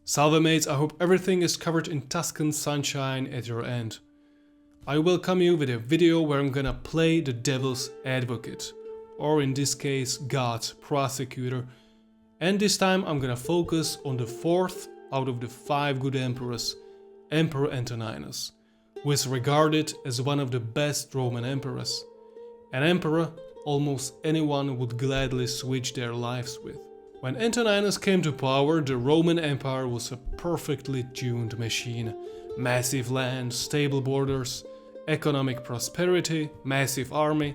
Salve mates, I hope everything is covered in Tuscan sunshine at your end. I welcome you with a video where I'm gonna play the devil's advocate, or in this case God's prosecutor, and this time I'm gonna focus on the fourth out of the 5 good emperors, Emperor Antoninus, who is regarded as one of the best Roman emperors, an emperor almost anyone would gladly switch their lives with. When Antoninus came to power, the Roman Empire was a perfectly tuned machine. Massive land, stable borders, economic prosperity, massive army.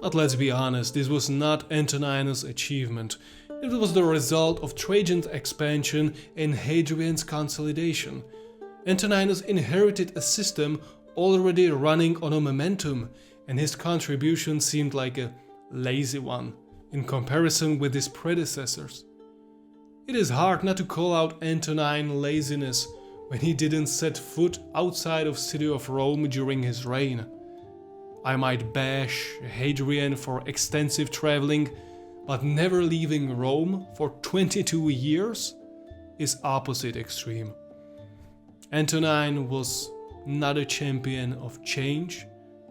But let's be honest, this was not Antoninus' achievement. It was the result of Trajan's expansion and Hadrian's consolidation. Antoninus inherited a system already running on a momentum, and his contribution seemed like a lazy one in comparison with his predecessors. It is hard not to call out Antonine laziness when he didn't set foot outside of city of Rome during his reign. I might bash Hadrian for extensive traveling, but never leaving Rome for 22 years is opposite extreme. Antonine was not a champion of change,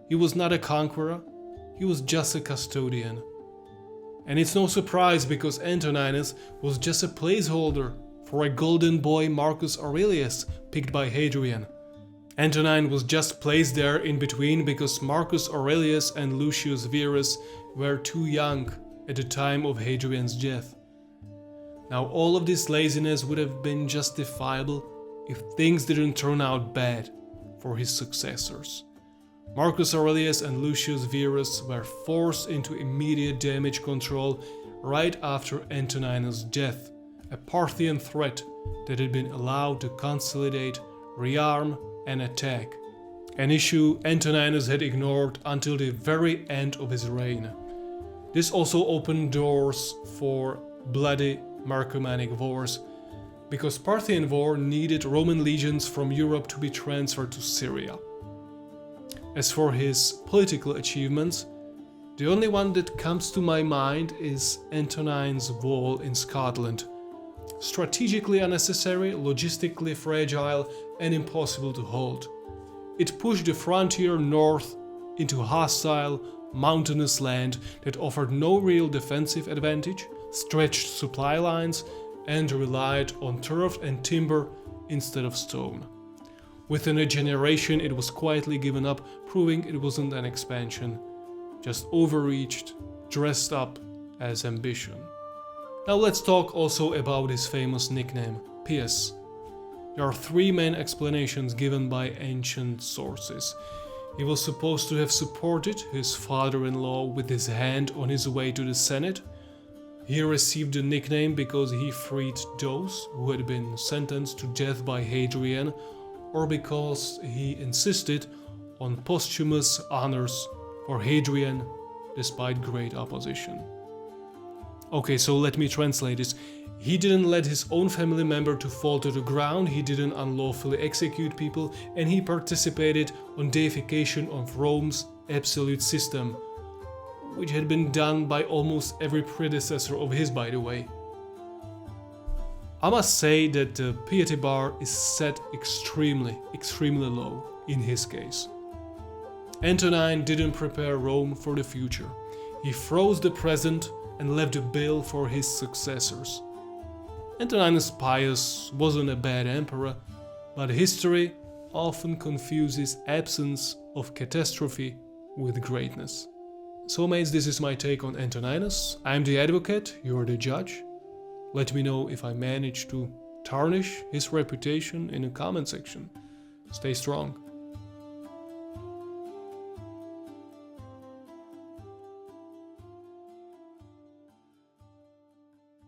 he was not a conqueror, he was just a custodian. And it's no surprise because Antoninus was just a placeholder for a golden boy Marcus Aurelius picked by Hadrian. Antonine was just placed there in between because Marcus Aurelius and Lucius Verus were too young at the time of Hadrian's death. Now all of this laziness would have been justifiable if things didn't turn out bad for his successors. Marcus Aurelius and Lucius Verus were forced into immediate damage control right after Antoninus' death, a Parthian threat that had been allowed to consolidate, rearm, and attack, an issue Antoninus had ignored until the very end of his reign. This also opened doors for bloody Marcomannic wars, because Parthian war needed Roman legions from Europe to be transferred to Syria. As for his political achievements, the only one that comes to my mind is Antonin's Wall in Scotland. Strategically unnecessary, logistically fragile, and impossible to hold. It pushed the frontier north into hostile, mountainous land that offered no real defensive advantage, stretched supply lines, and relied on turf and timber instead of stone. Within a generation it was quietly given up, proving it wasn't an expansion, just overreached, dressed up as ambition. Now let's talk also about his famous nickname, Pious. There are 3 main explanations given by ancient sources. He was supposed to have supported his father-in-law with his hand on his way to the Senate. He received the nickname because he freed those who had been sentenced to death by Hadrian, or because he insisted on posthumous honors for Hadrian despite great opposition. Okay, so let me translate this. He didn't let his own family member to fall to the ground, he didn't unlawfully execute people, and he participated on deification of Rome's absolute system, which had been done by almost every predecessor of his, by the way. I must say that the piety bar is set extremely low in his case. Antonine didn't prepare Rome for the future. He froze the present and left the bill for his successors. Antoninus Pius wasn't a bad emperor, but history often confuses absence of catastrophe with greatness. So mates, this is my take on Antoninus. I'm the advocate, you're the judge. Let me know if I managed to tarnish his reputation in the comment section. Stay strong.